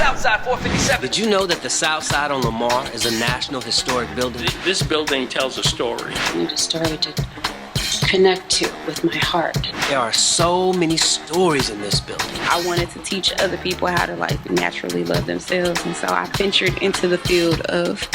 Southside 457. Did you know that the South Side on Lamar is a National Historic Building? This building tells a story. I need a story to connect to with my heart. There are so many stories in this building. I wanted to teach other people how to naturally love themselves, and so I ventured into the field of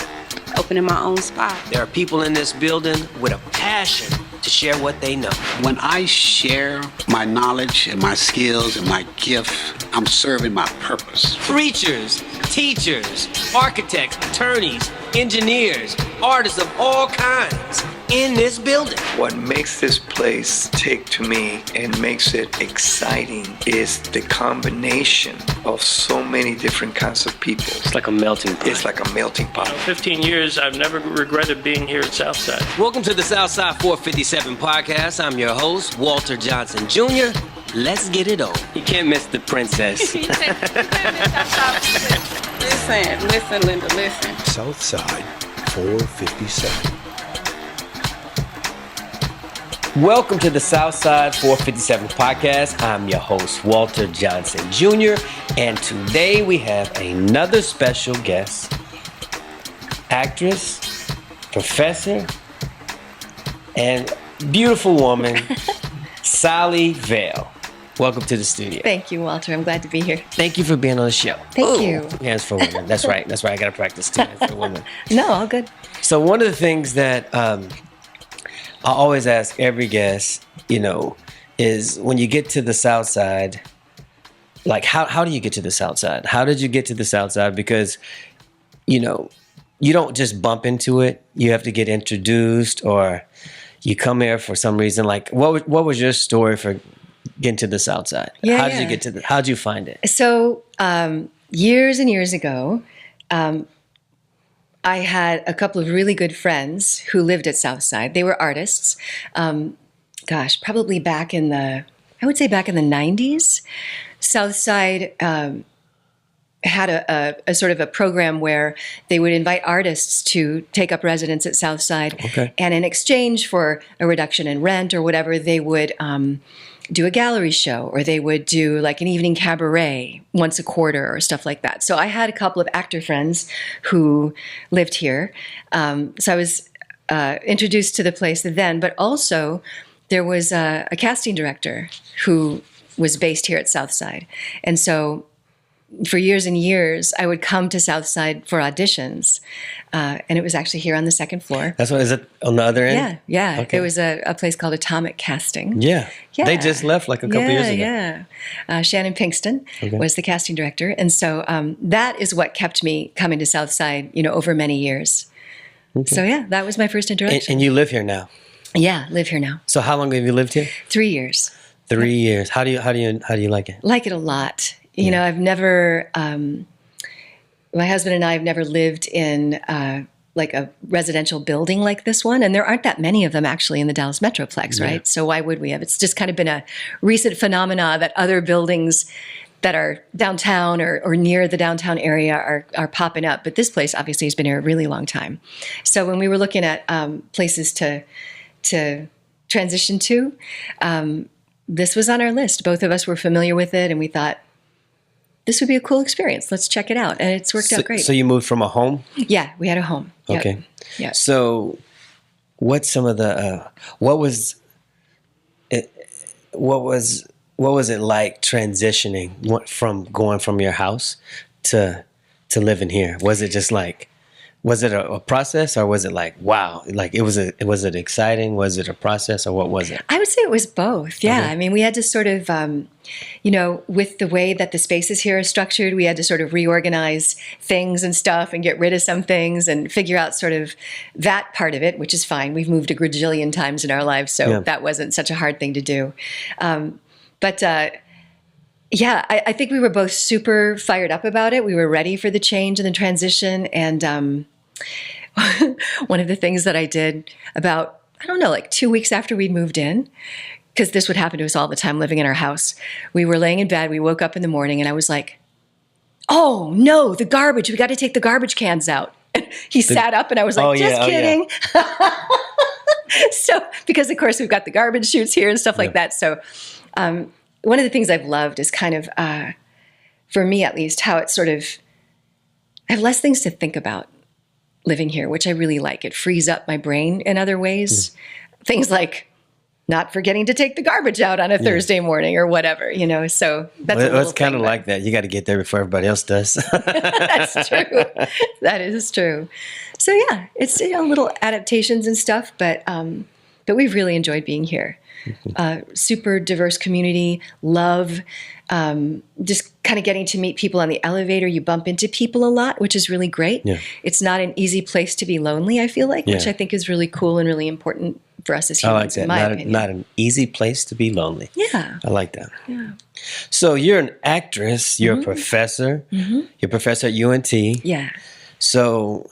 opening my own spot. There are people in this building with a passion to share what they know. When I share my knowledge and my skills and my gift, I'm serving my purpose. Preachers, teachers, architects, attorneys, engineers, artists of all kinds in this building. What makes this place tick to me and makes it exciting is the combination of so many different kinds of people. It's like a melting pot. It's like a melting pot. 15 years, I've never regretted being here at Southside. Welcome to the Southside 457 podcast. I'm your host, Walter Johnson Jr. Let's get it on. You can't miss the princess. Listen, Linda, listen. Southside 457. Welcome to the Southside 457 podcast. I'm your host, Walter Johnson Jr. And today we have another special guest, actress, professor, and beautiful woman, Sally Vahle. Welcome to the studio. Thank you, Walter. I'm glad to be here. Thank you for being on the show. Thank you. Hands for women. That's right. That's right. I got to practice too. Hands for women. No, all good. So one of the things that I always ask every guest, is when you get to the South Side, like how do you get to the South Side? How did you get to the South Side? Because, you don't just bump into it. You have to get introduced, or you come here for some reason. Like, what was your story for getting to the South Side? How did you get to how'd you find it? So years and years ago, I had a couple of really good friends who lived at Southside. They were artists. Probably back in the 90s. Southside had a sort of a program where they would invite artists to take up residence at Southside. Okay. And in exchange for a reduction in rent or whatever, they would do a gallery show, or they would do like an evening cabaret once a quarter or stuff like that. So I had a couple of actor friends who lived here. So I was introduced to the place then, but also there was a casting director who was based here at Southside. And so for years and years, I would come to Southside for auditions, and it was actually here on the second floor. That's what, is it on the other end? Yeah. Okay. It was a place called Atomic Casting. Yeah. Yeah. They just left like a couple years ago. Yeah. Shannon Pinkston was the casting director. And so that is what kept me coming to Southside, over many years. Okay. So yeah, that was my first introduction. And you live here now? Yeah, live here now. So how long have you lived here? 3 years. 3 years. How do you like it? Like it a lot. I've never, my husband and I have never lived in like a residential building like this one. And there aren't that many of them actually in the Dallas Metroplex, right? So why would we have? It's just kind of been a recent phenomena that other buildings that are downtown or near the downtown area are popping up. But this place obviously has been here a really long time. So when we were looking at places to transition to, this was on our list. Both of us were familiar with it, and we thought, this would be a cool experience. Let's check it out. And it's worked out great. So you moved from a home? Yeah, we had a home. Yep. Okay. Yeah. So what's some of the, what was it like transitioning from going from your house to living here? Was it just like, was it a process, or was it like, wow, like was it exciting? Was it a process, or what was it? I would say it was both. Yeah. Okay. I mean, we had to sort of, with the way that the spaces here are structured, we had to sort of reorganize things and stuff and get rid of some things and figure out sort of that part of it, which is fine. We've moved a gajillion times in our lives, so that wasn't such a hard thing to do. Yeah, I think we were both super fired up about it. We were ready for the change and the transition. And one of the things that I did about, 2 weeks after we moved in, because this would happen to us all the time living in our house, we were laying in bed, we woke up in the morning, and I was like, oh no, the garbage, we got to take the garbage cans out. And he sat up and I was like, just kidding. Yeah. So, because of course we've got the garbage chutes here and stuff like that. So, one of the things I've loved is kind of for me at least, how it sort of, I have less things to think about living here, which I really like. It frees up my brain in other ways. Things like not forgetting to take the garbage out on a Thursday morning or whatever, so that's it's kind of like that. You got to get there before everybody else does. That's true. That is true. So yeah, it's little adaptations and stuff, but we've really enjoyed being here. Super diverse community, love, just kind of getting to meet people on the elevator. You bump into people a lot, which is really great. Yeah. It's not an easy place to be lonely, I feel like, which I think is really cool and really important for us as humans, in my opinion. Not an easy place to be lonely. Yeah. I like that. Yeah. So you're an actress, you're a professor, you're a professor at UNT. Yeah. So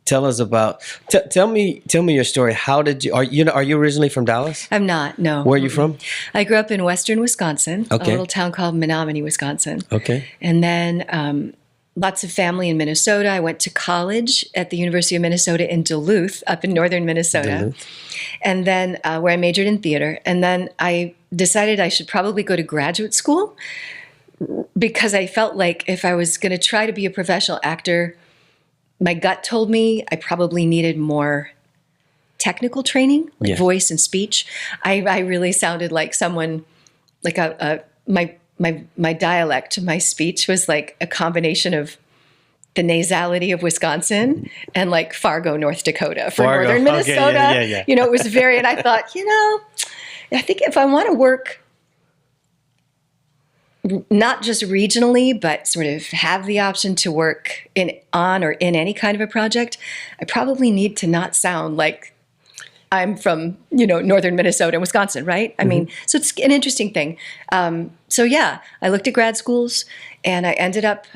tell us about, tell me your story. How did you, are you originally from Dallas? I'm not, no. Where are you from? I grew up in western Wisconsin, Okay. a little town called Menominee, Wisconsin. Okay. And then lots of family in Minnesota. I went to college at the University of Minnesota in Duluth, up in northern Minnesota. Duluth. And then where I majored in theater. And then I decided I should probably go to graduate school because I felt like if I was going to try to be a professional actor, my gut told me I probably needed more technical training, voice and speech. I really sounded like someone, like my dialect, my speech was like a combination of the nasality of Wisconsin and like Fargo, North Dakota from northern Minnesota. Okay, yeah. It was very, and I thought, I think if I want to work not just regionally, but sort of have the option to work on or in any kind of a project, I probably need to not sound like I'm from, northern Minnesota and Wisconsin, right? I mean, so it's an interesting thing. So yeah, I looked at grad schools and I ended up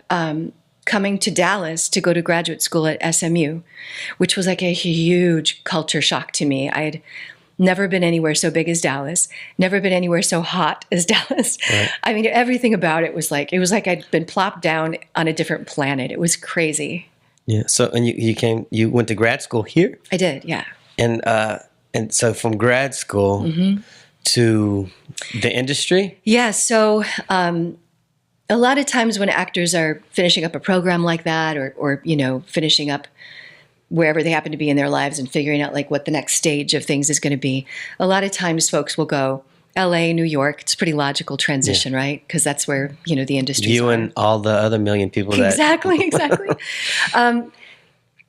coming to Dallas to go to graduate school at SMU, which was like a huge culture shock to me. I had never been anywhere so big as Dallas, never been anywhere so hot as Dallas. Right. I mean, everything about it was like I'd been plopped down on a different planet. It was crazy. Yeah. So, and you went to grad school here? I did, yeah. And so from grad school to the industry? Yeah. So a lot of times when actors are finishing up a program like that or finishing up wherever they happen to be in their lives and figuring out like what the next stage of things is going to be, a lot of times folks will go LA, New York. It's a pretty logical transition, right? Because that's where, the industry You and all the other million people that... Exactly.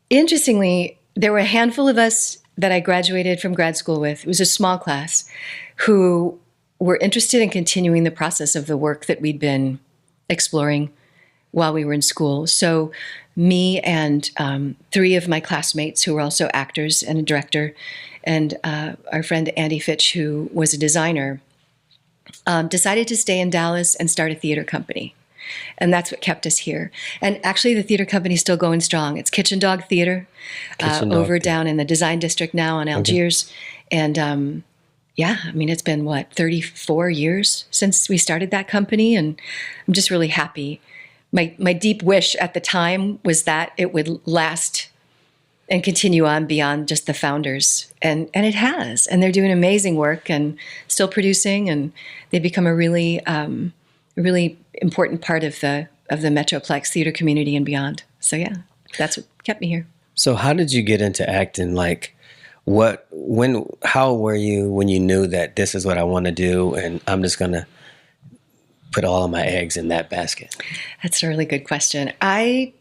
Interestingly, there were a handful of us that I graduated from grad school with. It was a small class who were interested in continuing the process of the work that we'd been exploring while we were in school. So me and 3 of my classmates who were also actors and a director, and our friend Andy Fitch, who was a designer, decided to stay in Dallas and start a theater company. And that's what kept us here. And actually, the theater company is still going strong. It's Kitchen Dog Theater down in the Design District now on Algiers. Okay. And it's been, 34 years since we started that company. And I'm just really happy. My deep wish at the time was that it would last and continue on beyond just the founders. And it has. And they're doing amazing work and still producing. And they've become a really important part of the Metroplex theater community and beyond. So yeah, that's what kept me here. So how did you get into acting? Like how were you when you knew that this is what I want to do and I'm just going to put all of my eggs in that basket? That's a really good question. I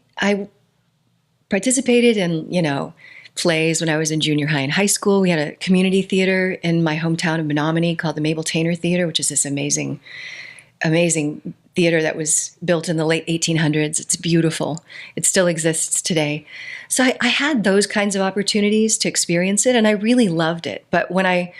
participated in, plays when I was in junior high and high school. We had a community theater in my hometown of Menominee called the Mabel Tainer Theater, which is this amazing theater that was built in the late 1800s. It's beautiful. It still exists today. So I had those kinds of opportunities to experience it, and I really loved it. But when I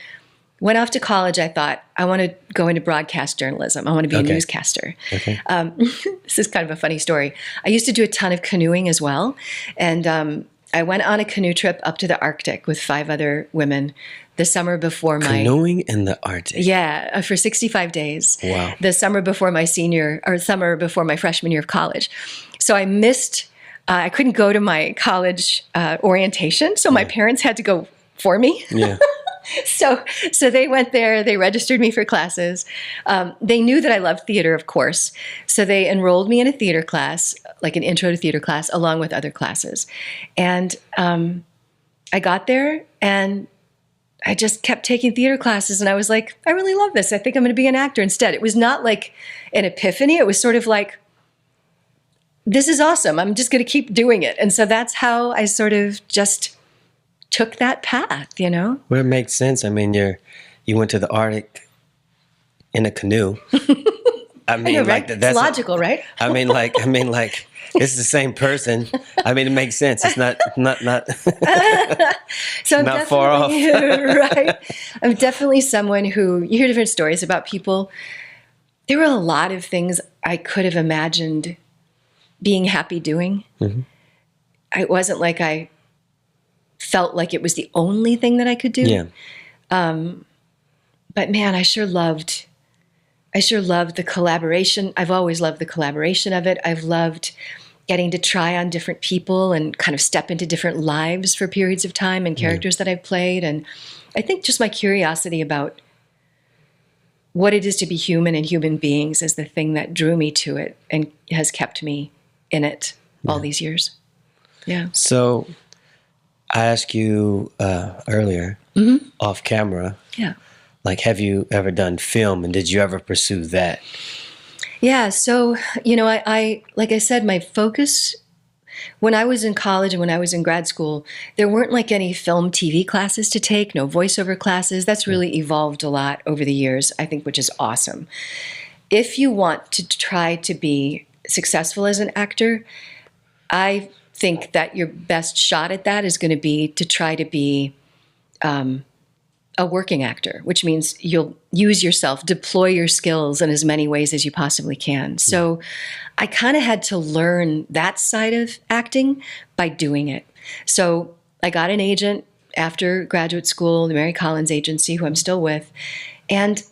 went off to college, I thought, I want to go into broadcast journalism. I want to be a newscaster. Okay. This is kind of a funny story. I used to do a ton of canoeing as well, and I went on a canoe trip up to the Arctic with 5 other women the summer before Canoeing in the Arctic. Yeah, for 65 days. Wow. The summer before my summer before my freshman year of college. So I missed, I couldn't go to my college orientation, so my parents had to go for me. Yeah. So they went there. They registered me for classes. They knew that I loved theater, of course. So they enrolled me in a theater class, like an intro to theater class, along with other classes. And I got there, and I just kept taking theater classes, and I was like, I really love this. I think I'm going to be an actor instead. It was not like an epiphany. It was sort of like, this is awesome. I'm just going to keep doing it. And so that's how I sort of just took that path, you know? Well, it makes sense. I mean, you went to the Arctic in a canoe. I mean, know, right? like that's it's logical, right? I mean, like it's the same person. I mean, it makes sense. It's not So I'm not far off. right. I'm definitely someone who, you hear different stories about people. There were a lot of things I could have imagined being happy doing. Mm-hmm. It wasn't like I felt like it was the only thing that I could do. Yeah. But man, I sure loved the collaboration. I've always loved the collaboration of it. I've loved getting to try on different people and kind of step into different lives for periods of time and characters that I've played. And I think just my curiosity about what it is to be human and human beings is the thing that drew me to it and has kept me in it all these years. Yeah. So I asked you earlier off camera, Yeah. like, have you ever done film, and did you ever pursue that? Yeah. So, you know, I like I said, my focus when I was in college and when I was in grad school, there weren't like any film TV classes to take, no voiceover classes. That's really evolved a lot over the years, I think, which is awesome. If you want to try to be successful as an actor, I think that your best shot at that is going to be to try to be a working actor, which means you'll use yourself, deploy your skills in as many ways as you possibly can. So I kind of had to learn that side of acting by doing it. So I got an agent after graduate school, the Mary Collins Agency, who I'm still with, and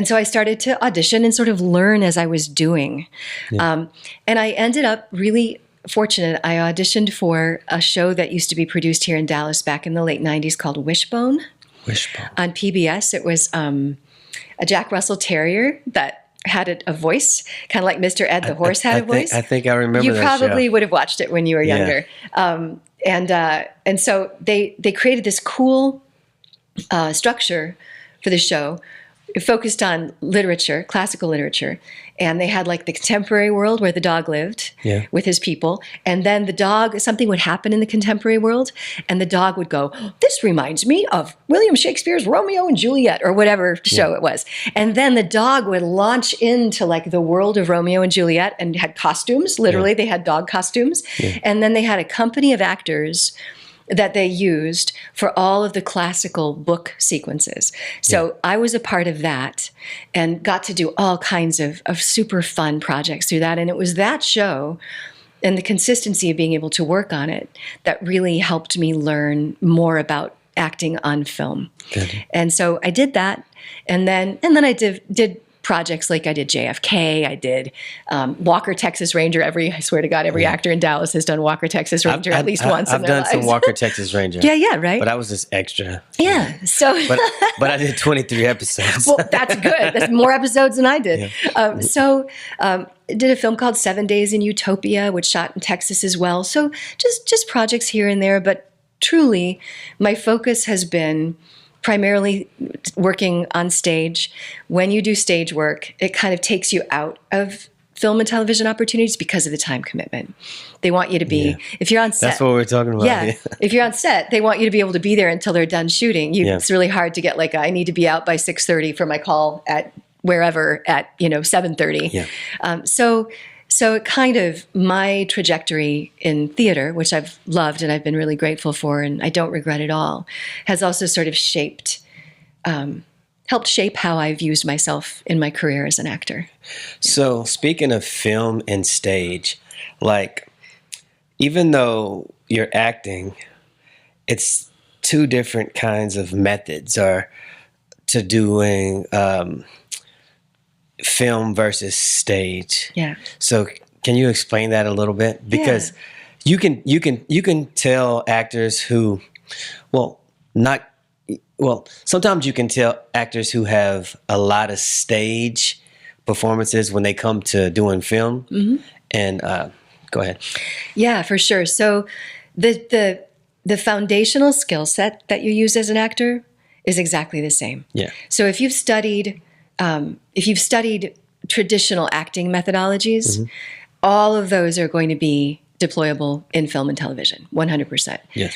so I started to audition and sort of learn as I was doing. And I ended up really fortunate. I auditioned for a show that used to be produced here in Dallas back in the late 90s called Wishbone. On PBS. It was a Jack Russell Terrier that had a voice, kind of like Mr. Ed the horse had a voice. I think I remember you that probably show. would have watched it when you were younger. And so they created this cool structure for the show. It focused on literature, classical literature. And they had like the contemporary world where the dog lived with his people. And then the dog, something would happen in the contemporary world. And the dog would go, this reminds me of William Shakespeare's Romeo and Juliet, or whatever show it was. And then the dog would launch into like the world of Romeo and Juliet and had costumes. Literally, they had dog costumes. And then they had a company of actors that they used for all of the classical book sequences. So I was a part of that and got to do all kinds of super fun projects through that. And it was that show and the consistency of being able to work on it that really helped me learn more about acting on film. Good. And so I did that. And then I did projects like I did JFK, I did Walker, Texas Ranger. I swear to God, every actor in Dallas has done Walker, Texas Ranger at least once in their lives. I've done some Walker, Texas Ranger. Yeah, right? But I was just extra. Yeah, so... But I did 23 episodes. Well, that's good. That's more episodes than I did. I did a film called 7 Days in Utopia, which shot in Texas as well. So just projects here and there, but truly, my focus has been primarily working on stage. When you do stage work, it kind of takes you out of film and television opportunities because of the time commitment. They want you to be, if you're on set. That's what we're talking about. Yeah. If you're on set, they want you to be able to be there until they're done shooting. It's really hard to get like, I need to be out by 6:30 for my call at wherever at 7:30. Yeah. So it kind of, my trajectory in theater, which I've loved and I've been really grateful for, and I don't regret at all, has also sort of helped shape how I've used myself in my career as an actor. So speaking of film and stage, like, even though you're acting, it's two different kinds of methods to doing film versus stage. Yeah. So can you explain that a little bit? Because you can tell actors who, well, not well, sometimes you can tell actors who have a lot of stage performances when they come to doing film. And go ahead. Yeah, for sure. So the foundational skill set that you use as an actor is exactly the same. Yeah. So if you've studied traditional acting methodologies, all of those are going to be deployable in film and television, 100%. Yes.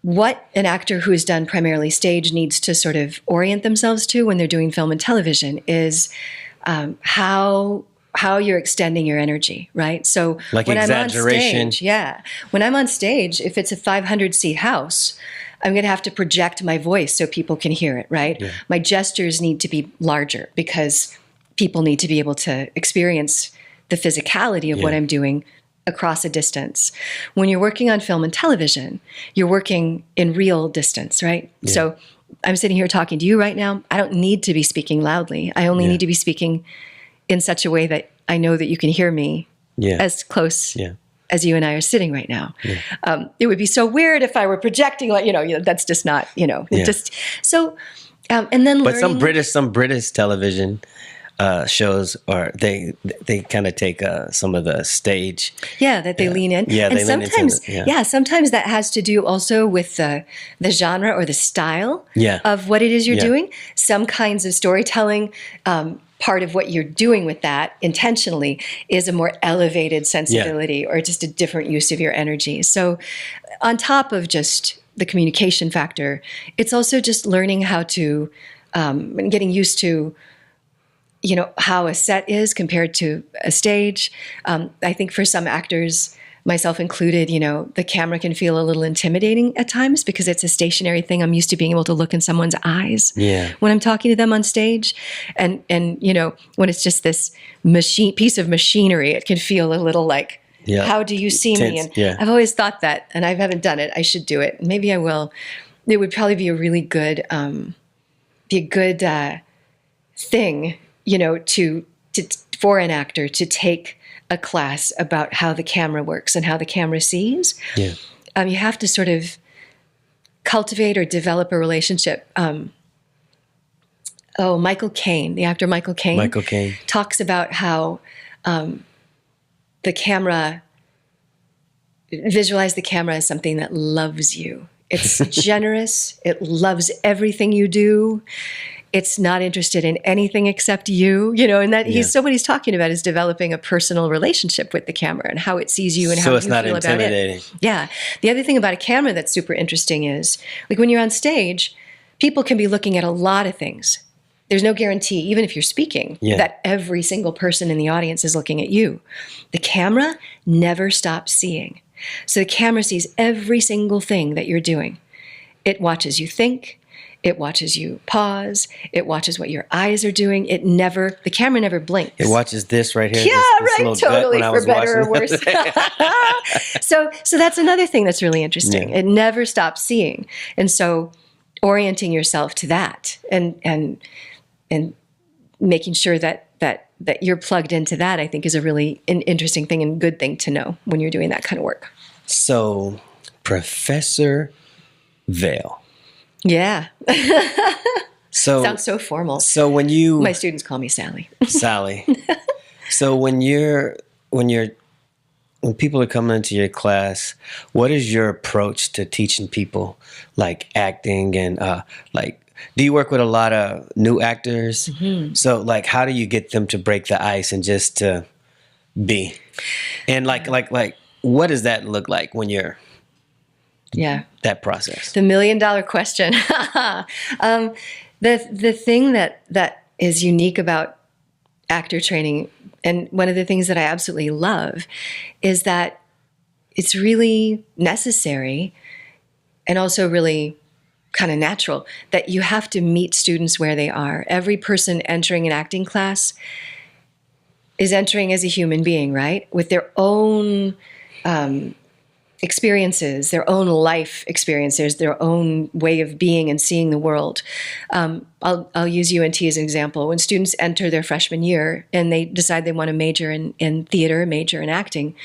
What an actor who has done primarily stage needs to sort of orient themselves to when they're doing film and television is how you're extending your energy, right? So Like when exaggeration. I'm on stage, when I'm on stage, if it's a 500-seat house, I'm going to have to project my voice so people can hear it, right? Yeah. My gestures need to be larger because people need to be able to experience the physicality of what Yeah. I'm doing across a distance. When you're working on film and television, you're working in real distance, right? Yeah. So I'm sitting here talking to you right now. I don't need to be speaking loudly. I only Yeah. need to be speaking in such a way that I know that you can hear me Yeah. as close Yeah. as you and I are sitting right now. It would be so weird if I were projecting, like, that's just not, Yeah. just so. And then But learning, some British television shows, or they kind of take some of the stage. that they lean in. Yeah, and they lean into sometimes, it, sometimes that has to do also with the genre or the style Yeah. of what it is you're Yeah. doing. Some kinds of storytelling, part of what you're doing with that intentionally is a more elevated sensibility or just a different use of your energy. So on top of just the communication factor, it's also just learning how to, and getting used to, how a set is compared to a stage. I think for some actors, myself included, the camera can feel a little intimidating at times because it's a stationary thing. I'm used to being able to look in someone's eyes Yeah. when I'm talking to them on stage. And when it's just this piece of machinery, it can feel a little like, Yeah. how do you see me? Tense, And yeah. I've always thought that, and I haven't done it. I should do it. Maybe I will. It would probably be a really good, thing, to for an actor to take a class about how the camera works and how the camera sees. Yeah. You have to sort of cultivate or develop a relationship. Michael Caine, the actor Michael Caine, Michael Caine. talks about how the camera, visualize the camera as something that loves you. It's generous. It loves everything you do. It's not interested in anything except you, and that Yeah. so what he's talking about is developing a personal relationship with the camera and how it sees you and how So you it's not feel about intimidating. it. Yeah. The other thing about a camera that's super interesting is, like, when you're on stage, people can be looking at a lot of things. There's no guarantee, even if you're speaking, Yeah. that every single person in the audience is looking at you. The camera never stops seeing. So the camera sees every single thing that you're doing. It watches you think. It watches you pause. It watches what your eyes are doing. The camera never blinks. It watches this right here. Yeah, this right, little gut totally, when I for was better or watching. worse. So that's another thing that's really interesting. Yeah. It never stops seeing. And so orienting yourself to that and making sure that you're plugged into that, I think, is a really interesting thing and good thing to know when you're doing that kind of work. So, Professor Vahle. Yeah. So Sounds so formal. So when you My students call me Sally. Sally. So when people are coming into your class, what is your approach to teaching people like acting and do you work with a lot of new actors? Mm-hmm. So like how do you get them to break the ice and just to be? And like what does that look like when you're that process? The $1 million question. The thing that is unique about actor training, and one of the things that I absolutely love, is that it's really necessary and also really kind of natural that you have to meet students where they are. Every person entering an acting class is entering as a human being, right? With their own experiences, their own life experiences, their own way of being and seeing the world. I'll use UNT as an example. When students enter their freshman year and they decide they want to major in theater, major in acting,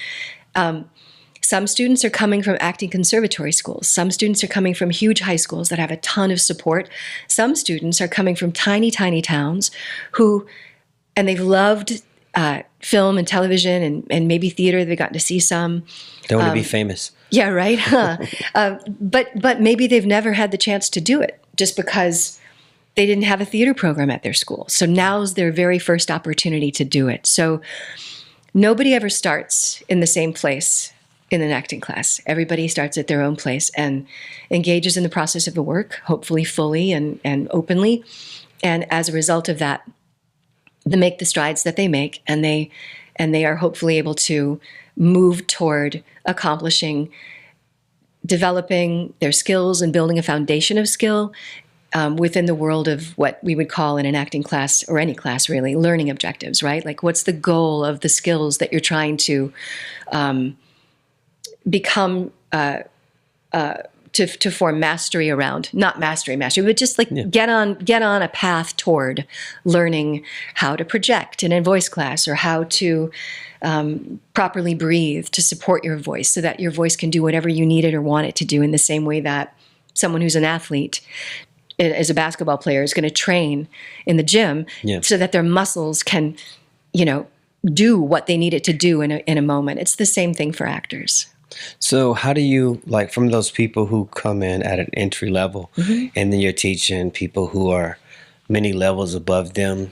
Some students are coming from acting conservatory schools. Some students are coming from huge high schools that have a ton of support. Some students are coming from tiny, tiny towns and they've loved film and television and maybe theater. They've gotten to see some. They want to be famous. Yeah, right. But maybe they've never had the chance to do it just because they didn't have a theater program at their school. So now's their very first opportunity to do it. So nobody ever starts in the same place in an acting class. Everybody starts at their own place and engages in the process of the work, hopefully fully and openly. And as a result of that, they make the strides that they make, and they are hopefully able to move toward accomplishing, developing their skills and building a foundation of skill within the world of what we would call in an acting class, or any class really, learning objectives, right? Like, what's the goal of the skills that you're trying to become, to form mastery around? Not mastery, but just like get on a path toward learning how to project in a voice class, or how to properly breathe to support your voice so that your voice can do whatever you need it or want it to do, in the same way that someone who's an athlete, as a basketball player, is going to train in the gym so that their muscles can, do what they need it to do in a moment. It's the same thing for actors. So how do you, like, from those people who come in at an entry level, and then you're teaching people who are many levels above them,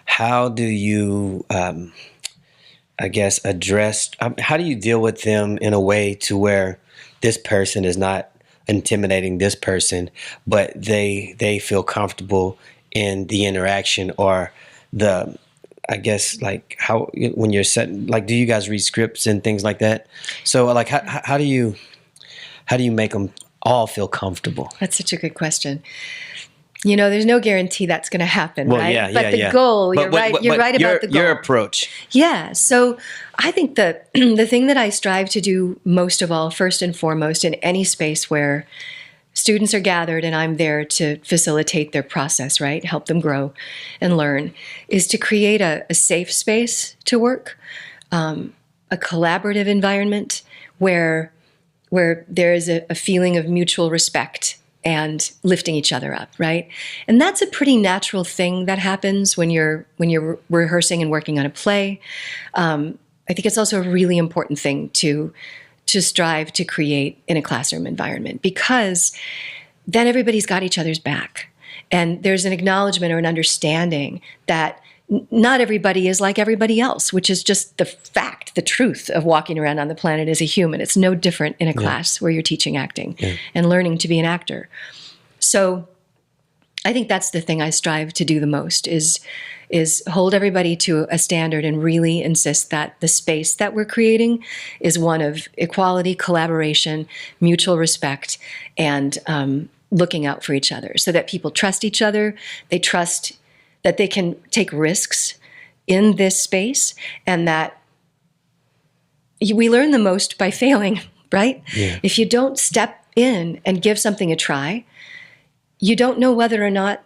how do you, address, how do you deal with them in a way to where this person is not intimidating this person, but they feel comfortable in the interaction, or the, like, how, when you're setting, like, do you guys read scripts and things like that? So, like, how do you make them all feel comfortable? That's such a good question. There's no guarantee that's going to happen, well, right? But the goal, you're right about the goal. Your approach. Yeah. So I think that the thing that I strive to do most of all, first and foremost, in any space where students are gathered and I'm there to facilitate their process, right? Help them grow and learn, is to create a safe space to work, a collaborative environment where there is a feeling of mutual respect and lifting each other up, right? And that's a pretty natural thing that happens when you're rehearsing and working on a play. I think it's also a really important thing to strive to create in a classroom environment, because then everybody's got each other's back. And there's an acknowledgement or an understanding that not everybody is like everybody else, which is just the fact, the truth of walking around on the planet as a human. It's no different in a class where you're teaching acting and learning to be an actor. So I think that's the thing I strive to do the most, is hold everybody to a standard and really insist that the space that we're creating is one of equality, collaboration, mutual respect, and looking out for each other, so that people trust each other. They trust that they can take risks in this space, and that we learn the most by failing, right? Yeah. If you don't step in and give something a try, you don't know whether or not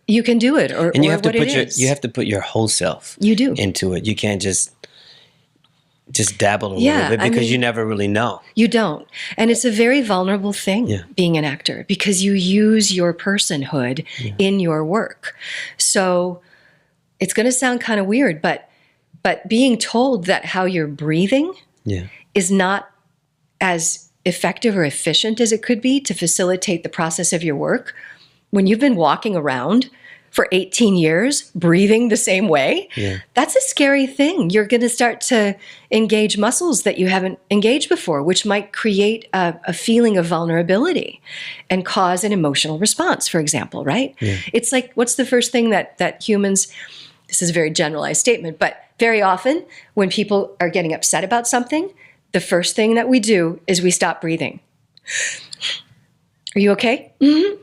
you can do it, or you have what to it you have to put your whole self into it. You can't just dabble a little bit, because you never really know. You don't. And it's a very vulnerable thing, being an actor, because you use your personhood in your work. So it's going to sound kind of weird, but being told that how you're breathing is not as effective or efficient as it could be to facilitate the process of your work, when you've been walking around for 18 years, breathing the same way, that's a scary thing. You're going to start to engage muscles that you haven't engaged before, which might create a feeling of vulnerability and cause an emotional response, for example, right? Yeah. It's like, what's the first thing that humans, this is a very generalized statement, but very often when people are getting upset about something, the first thing that we do is we stop breathing. Are you okay? Mm-hmm.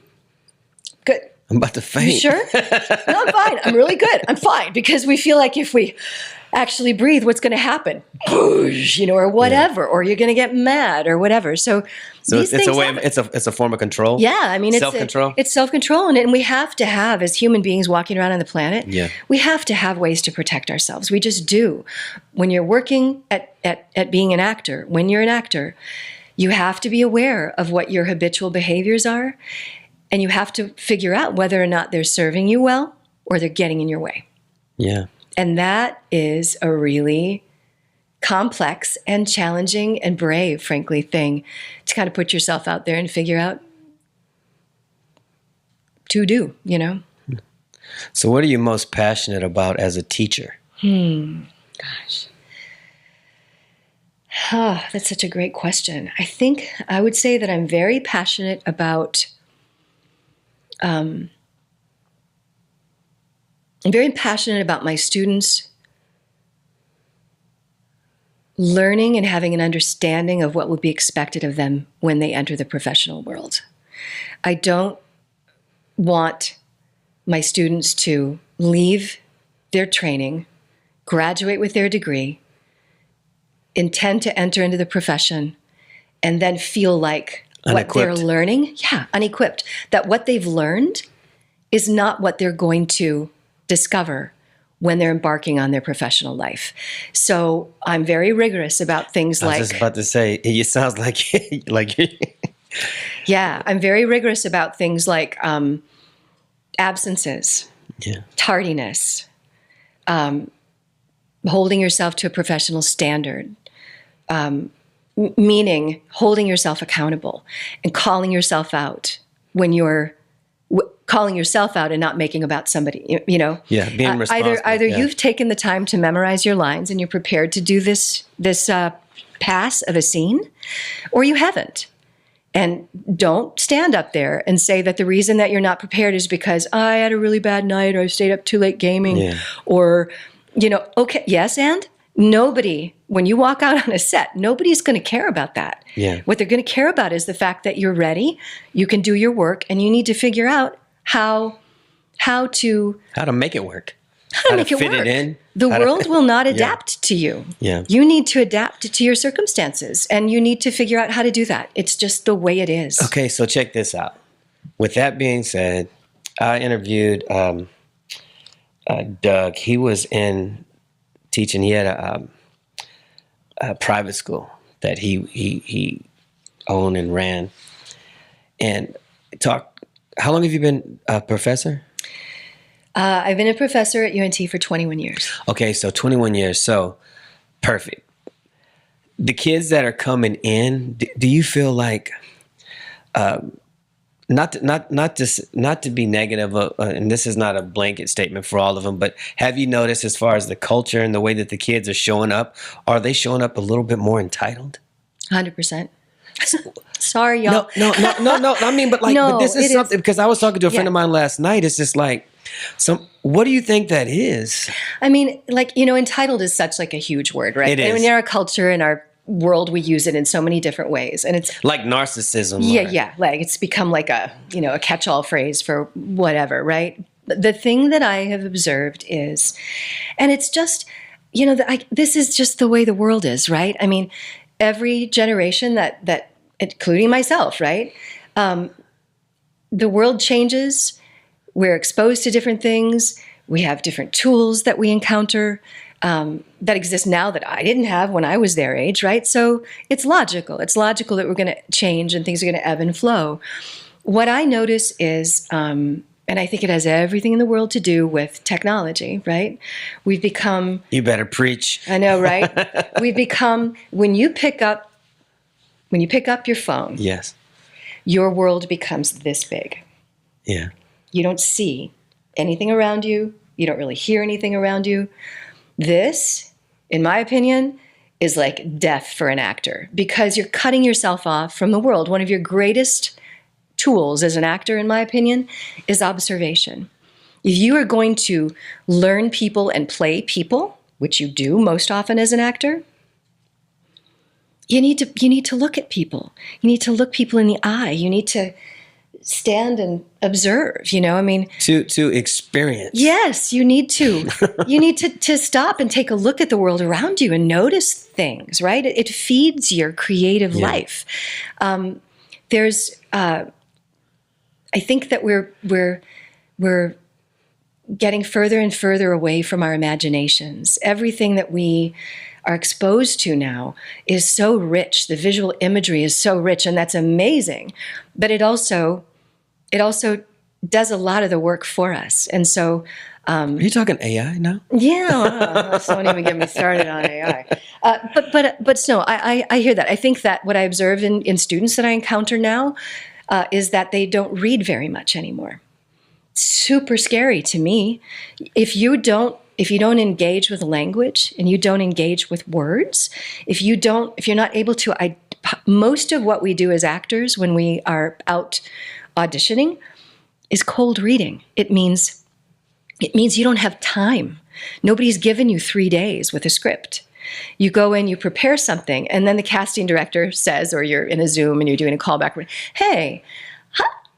Good. I'm about to faint. You sure? No, I'm fine. I'm really good. I'm fine. Because we feel like if we actually breathe, what's going to happen? Boosh, or whatever, or you're going to get mad or whatever. So these it's things a way. happen. It's a form of control. Yeah, I mean, self-control. It's self-control, and we have to have, as human beings walking around on the planet, we have to have ways to protect ourselves. We just do. When you're working at being an actor, when you're an actor, you have to be aware of what your habitual behaviors are, and you have to figure out whether or not they're serving you well or they're getting in your way. Yeah. And that is a really complex and challenging and brave, frankly, thing to kind of put yourself out there and figure out to do, So what are you most passionate about as a teacher? Gosh. That's such a great question. I think I would say that I'm very passionate about I'm very passionate about my students learning and having an understanding of what will be expected of them when they enter the professional world. I don't want my students to leave their training, graduate with their degree, intend to enter into the profession, and then feel like what they're learning, unequipped, that what they've learned is not what they're going to discover when they're embarking on their professional life. So I'm very rigorous about things like... I was just about to say, it sounds like... Yeah, I'm very rigorous about things like absences, tardiness, holding yourself to a professional standard, meaning holding yourself accountable and calling yourself out when you're calling yourself out and not making about somebody, being responsible. Either you've taken the time to memorize your lines and you're prepared to do this pass of a scene, or you haven't. And don't stand up there and say that the reason that you're not prepared is because I had a really bad night, or I stayed up too late gaming, or, okay, yes, and nobody, when you walk out on a set, nobody's going to care about that. Yeah. What they're going to care about is the fact that you're ready, you can do your work, and you need to figure out how to make it work. How to make it fit work. It in. The world will not adapt to you. Yeah. You need to adapt to your circumstances, and you need to figure out how to do that. It's just the way it is. Okay, so check this out. With that being said, I interviewed Doug. He was in teaching. He had a private school that he owned and ran. And how long have you been a professor? I've been a professor at UNT for 21 years. Okay, so 21 years. So perfect. The kids that are coming in, do you feel like, not to be negative, and this is not a blanket statement for all of them, but have you noticed as far as the culture and the way that the kids are showing up, are they showing up a little bit more entitled? 100%. Sorry, y'all. No. I mean, but this is something, because I was talking to a friend of mine last night. It's just like, what do you think that is? I mean, entitled is such like a huge word, right? It is. And in our culture, in our world, we use it in so many different ways, and it's like narcissism. Yeah. Like it's become like a catch-all phrase for whatever, right? The thing that I have observed is, and it's just, this is just the way the world is, right? I mean, every generation that including myself, right? The world changes. We're exposed to different things. We have different tools that we encounter that exist now that I didn't have when I was their age, right? So it's logical. It's logical that we're going to change and things are going to ebb and flow. What I notice is, and I think it has everything in the world to do with technology, right? We've become... You better preach. I know, right? We've become, when you pick up your phone, yes, your world becomes this big. Yeah. You don't see anything around you. You don't really hear anything around you. This, in my opinion, is like death for an actor because you're cutting yourself off from the world. One of your greatest tools as an actor, in my opinion, is observation. If you are going to learn people and play people, which you do most often as an actor, you need to look at people. You need to look people in the eye. You need to stand and observe, you know, I mean, to experience. yes, you need to. You need to stop and take a look at the world around you and notice things, right? It feeds your creative life. There's, I think that we're getting further and further away from our imaginations. Everything that we are exposed to now is so rich. The visual imagery is so rich, and that's amazing. But it also does a lot of the work for us. And so, Are you talking AI now? yeah, don't even get me started on AI. But no, I hear that. I think that what I observe in students that I encounter now is that they don't read very much anymore. Super scary to me. If you don't engage with language and you don't engage with words, if you're not able to, most of what we do as actors when we are out auditioning is cold reading. It means you don't have time. Nobody's given you 3 days with a script. You go in, you prepare something, and then the casting director says, or you're in a Zoom and you're doing a callback, hey,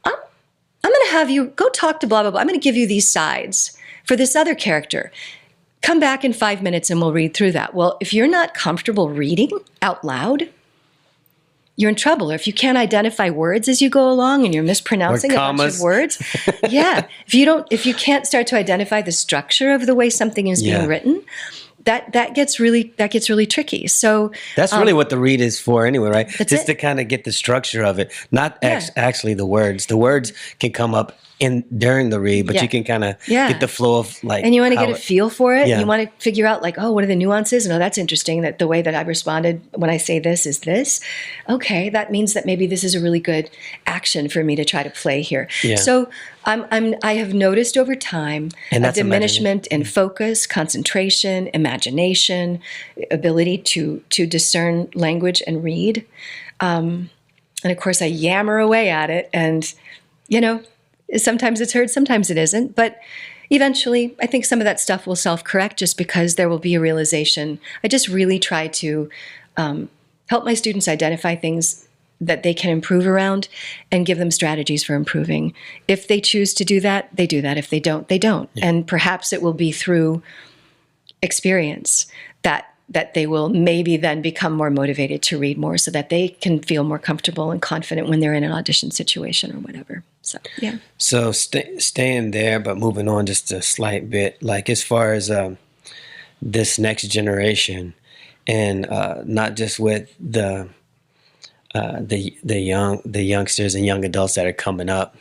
I'm going to have you go talk to blah, blah, blah. I'm going to give you these sides for this other character. Come back in 5 minutes and we'll read through that. Well, if you're not comfortable reading out loud, you're in trouble. Or if you can't identify words as you go along and you're mispronouncing a bunch of words. Yeah. If you can't start to identify the structure of the way something is being written, that gets really tricky. So that's really what the read is for anyway, right? Just it. to kind of get the structure of it, not actually the words. The words can come up during the read, but you can kind of get the flow of like. And you want to get a feel for it. Yeah. You want to figure out like, oh, what are the nuances? And that's interesting that the way that I've responded when I say this is this. Okay, that means that maybe this is a really good action for me to try to play here. Yeah. So I have noticed over time and a diminishment in focus, concentration, imagination, ability to discern language and read. And of course, I yammer away at it, and sometimes it's heard, sometimes it isn't. But eventually, I think some of that stuff will self-correct just because there will be a realization. I just really try to help my students identify things that they can improve around and give them strategies for improving. If they choose to do that, they do that. If they don't, they don't. Yeah. And perhaps it will be through experience that they will maybe then become more motivated to read more so that they can feel more comfortable and confident when they're in an audition situation or whatever. So, yeah. So staying there, but moving on just a slight bit, like as far as this next generation and not just with the youngsters and young adults that are coming up,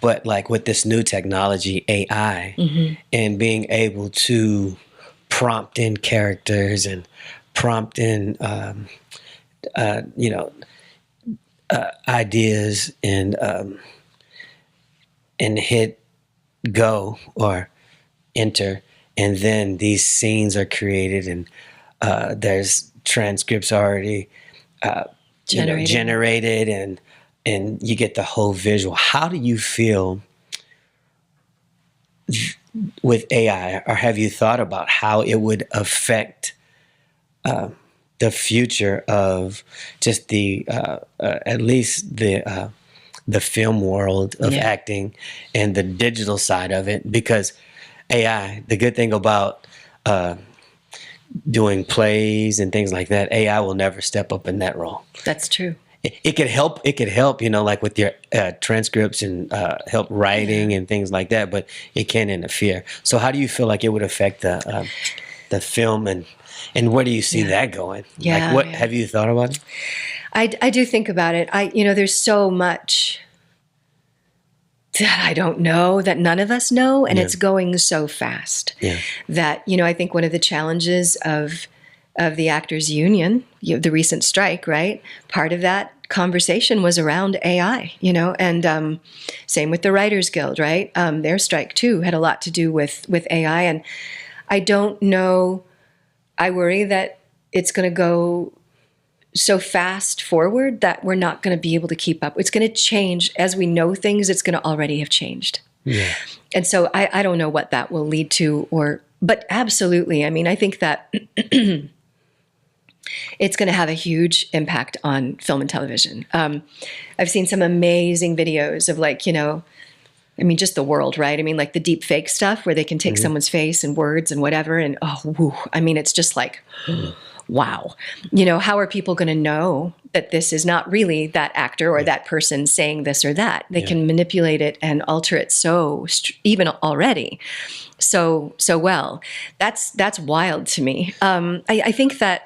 but like with this new technology, AI, and being able to prompt in characters and prompt in ideas and hit go or enter, and then these scenes are created and there's transcripts already generated and you get the whole visual. How do you feel with AI, or have you thought about how it would affect the future of just the at least the film world of acting and the digital side of it? Because AI, the good thing about doing plays and things like that, AI will never step up in that role. That's true. It could help, like with your transcripts and help writing and things like that, but it can interfere. So how do you feel like it would affect the film, and where do you see that going? Yeah. Like what have you thought about it? I do think about it. There's so much that I don't know, that none of us know, and it's going so fast that, I think one of the challenges of the actors union, the recent strike, right? Part of that conversation was around AI, and same with the Writers Guild, right? Their strike too had a lot to do with AI, and I don't know. I worry that it's going to go so fast forward that we're not going to be able to keep up. It's going to change as we know things. It's going to already have changed. Yeah. And so I don't know what that will lead to, but absolutely. I mean, I think that it's going to have a huge impact on film and television. I've seen some amazing videos of like, I mean, just the world, right? I mean, like the deep fake stuff where they can take someone's face and words and whatever. And I mean, it's just like, wow. How are people going to know that this is not really that actor or that person saying this or that? They can manipulate it and alter it even already so well. That's wild to me. I think that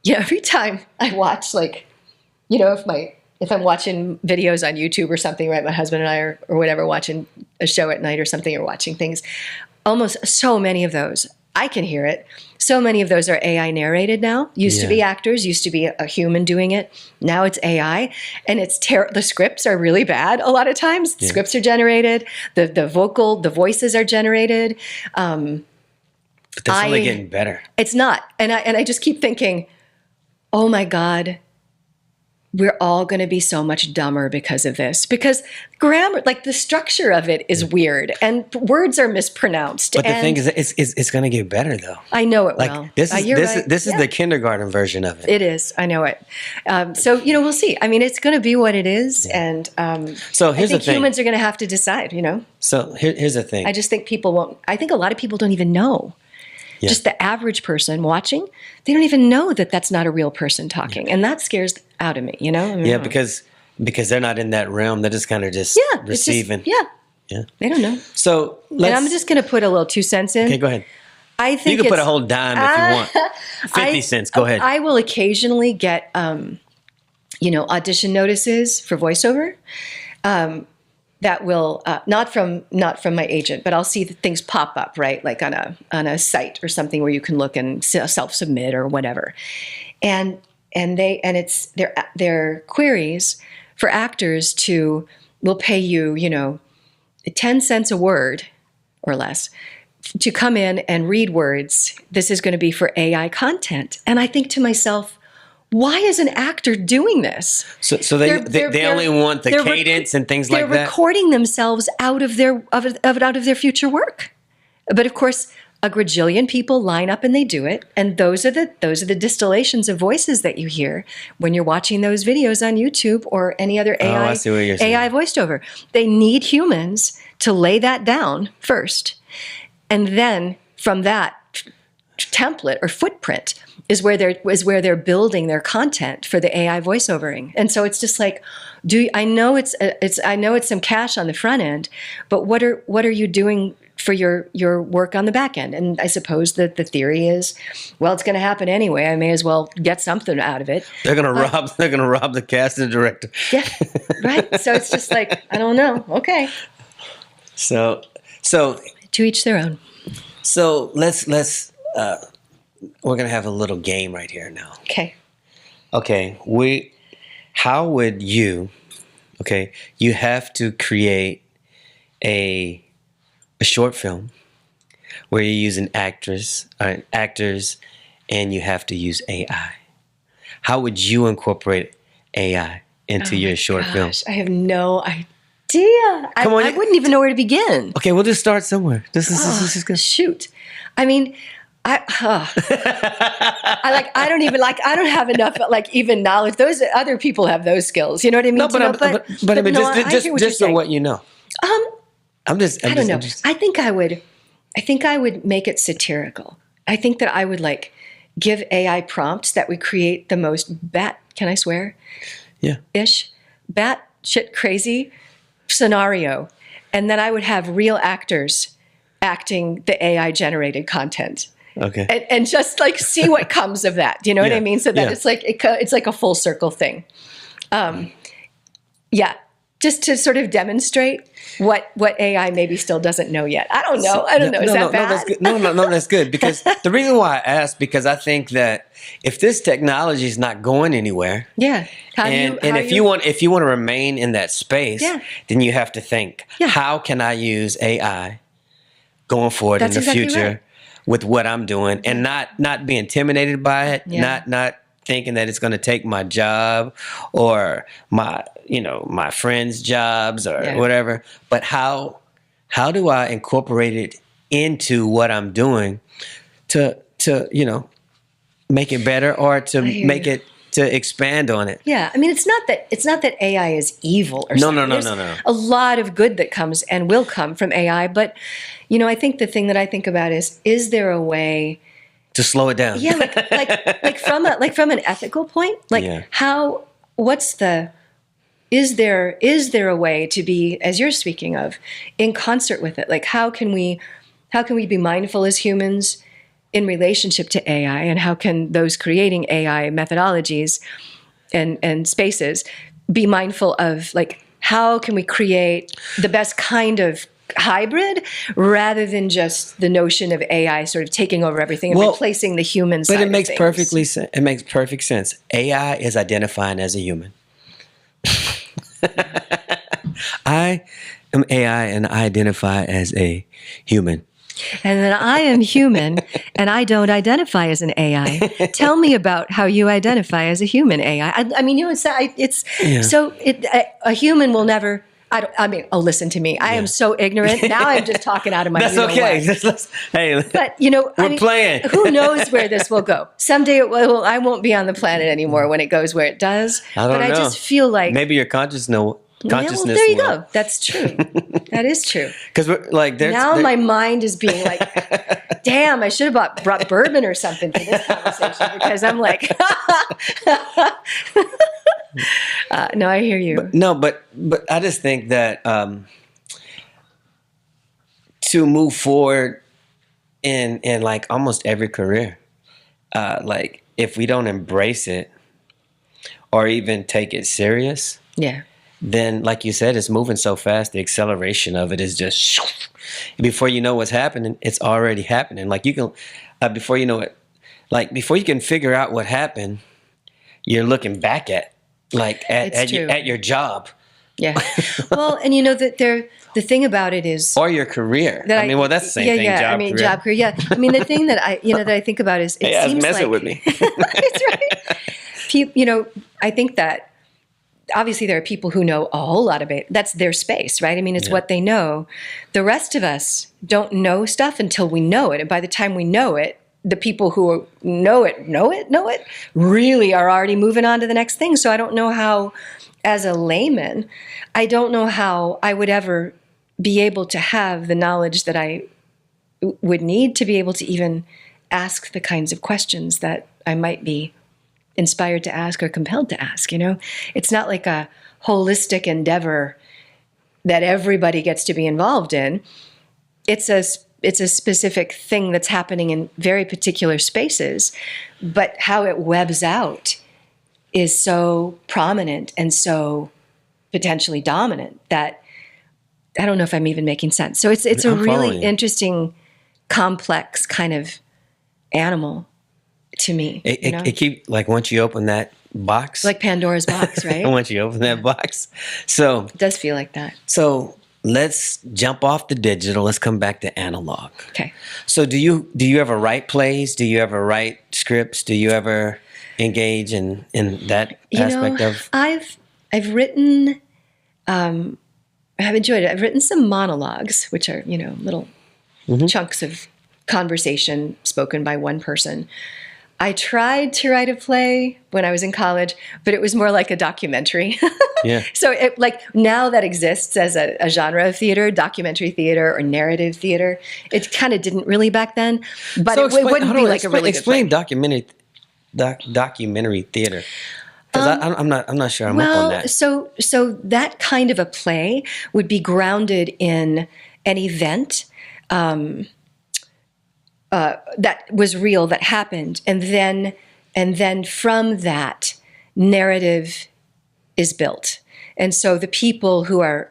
every time I watch, like, if I'm watching videos on YouTube or something, right? My husband and I or whatever, watching a show at night or something, or watching things, almost so many of those, I can hear it. So many of those are AI narrated now. Used to be actors, used to be a human doing it. Now it's AI, and the scripts are really bad a lot of times. The scripts are generated. The voices are generated. But that's only getting better. It's not. And I just keep thinking, oh my God, we're all going to be so much dumber because of this. Because grammar, like the structure of it is weird, and words are mispronounced. But the thing is, it's going to get better, though. I know it like, will. This is right. this is the kindergarten version of it. It is. I know it. So we'll see. I mean, it's going to be what it is, and so here's I think the thing. humans are going to have to decide. So here's the thing. I just think people won't. I think a lot of people don't even know. Yeah. Just the average person watching, they don't even know that that's not a real person talking, and that scares out of me. I mean, because they're not in that realm. They're just kind of receiving. Yeah, they don't know. So and I'm just going to put a little 2 cents in. Okay, go ahead. I think you can put a whole dime if you want. 50 cents. Go ahead. I will occasionally get, audition notices for voiceover. That will not from my agent, but I'll see things pop up, right, like on a site or something where you can look and self-submit or whatever, and it's their queries for actors will pay you 10 cents a word or less to come in and read words. This is going to be for AI content, and I think to myself, why is an actor doing this? So they only want the cadence and things like that? They're recording themselves out of their future work. But of course, a grajillion people line up and they do it. And those are the distillations of voices that you hear when you're watching those videos on YouTube or any other AI, I see what you're saying. AI voiced over. They need humans to lay that down first. And then from that template or footprint is where they're building their content for the AI voiceovering. And so it's just like, I know it's some cash on the front end, but what are you doing for your work on the back end? And I suppose that the theory is, well, it's going to happen anyway. I may as well get something out of it. They're going to rob the cast and director. Yeah, right. So it's just like, I don't know. Okay. So to each their own. So let's we're gonna have a little game right here now. Okay. How would you? Okay, you have to create a short film where you're using actors, and you have to use AI. How would you incorporate AI into your short film? I have no idea. Come on, I wouldn't even know where to begin. Okay, we'll just start somewhere. This is good. Shoot, I mean. I don't have enough even knowledge. Those other people have those skills. You know what I mean? No, but I mean, just for what you know. I don't know. I think I would make it satirical. I think that I would give AI prompts that would create the most can I swear? Yeah. Bat shit crazy scenario. And then I would have real actors acting the AI generated content. Okay. And just see what comes of that. Do you know what I mean? So that it's like a full circle thing. Just to sort of demonstrate what AI maybe still doesn't know yet. I don't know. Is that bad? That's good. No, that's good. Because the reason why I asked, because I think that if this technology is not going anywhere, if you want to remain in that space, then you have to think, how can I use AI going forward in the future? Right. With what I'm doing, and not be intimidated by it, not thinking that it's going to take my job or my friends' jobs or whatever. But how do I incorporate it into what I'm doing to make it better or to hear make you. it to expand on it. Yeah, I mean, it's not that AI is evil or No, something. no, no, There's no, no. a lot of good that comes and will come from AI, but I think the thing that I think about is there a way? To slow it down. Yeah, like from an ethical point, like Yeah. is there a way to be, as you're speaking of, in concert with it? Like how can we be mindful as humans in relationship to AI, and how can those creating AI methodologies and spaces be mindful of, like, how can we create the best kind of hybrid rather than just the notion of AI sort of taking over everything and Well, replacing the human side But it of makes things. it makes perfect sense. AI is identifying as a human. I am AI and I identify as a human. And then I am human and I don't identify as an AI. Tell me about how you identify as a human AI. I mean, a human will never. Listen to me. I am so ignorant. Now I'm just talking out of my. That's you know okay. what. Hey, But we're playing. Who knows where this will go? Someday I won't be on the planet anymore when it goes where it does. I don't know. I just feel like maybe your consciousness. there you go. That's true. That is true. Because we're like, My mind is being like, damn, I should have brought bourbon or something to this conversation, because I'm like, no, I hear you. but I just think that to move forward in like almost every career, like if we don't embrace it or even take it serious, Yeah. then like you said, it's moving so fast. The acceleration of it is just before you know what's happening, it's already happening. Like you can, before you know it, like before you can figure out what happened, you're looking back at your job Yeah. Well, and the thing about it is, or your career. That's the same thing. Yeah, Job, career. job career. Yeah. I mean, the thing that I think about is it Hey, seems messing like with me. That's right. I think that obviously there are people who know a whole lot about it. That's their space, right? I mean, it's what they know. The rest of us don't know stuff until we know it. And by the time we know it, the people who know it, really are already moving on to the next thing. So I don't know how, as a layman, I don't know how I would ever be able to have the knowledge that I would need to be able to even ask the kinds of questions that I might be inspired to ask or compelled to ask. It's not like a holistic endeavor that everybody gets to be involved in. It's a specific thing that's happening in very particular spaces, but how it webs out is so prominent and so potentially dominant that I don't know if I'm even making sense. So it's a I'm really following you. interesting, complex kind of animal to me. It keep like once you open that box, Like Pandora's box, right? once you open that box, so It does feel like that. so let's jump off the digital. Let's come back to analog. Okay. So do you ever write plays? Do you ever write scripts? Do you ever engage in that aspect of? I've written. I've enjoyed it. I've written some monologues, which are little chunks of conversation spoken by one person. I tried to write a play when I was in college, but it was more like a documentary. Yeah. So now that exists as a genre of theater, documentary theater or narrative theater. It kind of didn't really back then, but it wouldn't be like a really good play. Explain documentary theater. Because I'm not sure I'm up on that. So that kind of a play would be grounded in an event that was real, that happened, and then from that, narrative is built. And so the people who are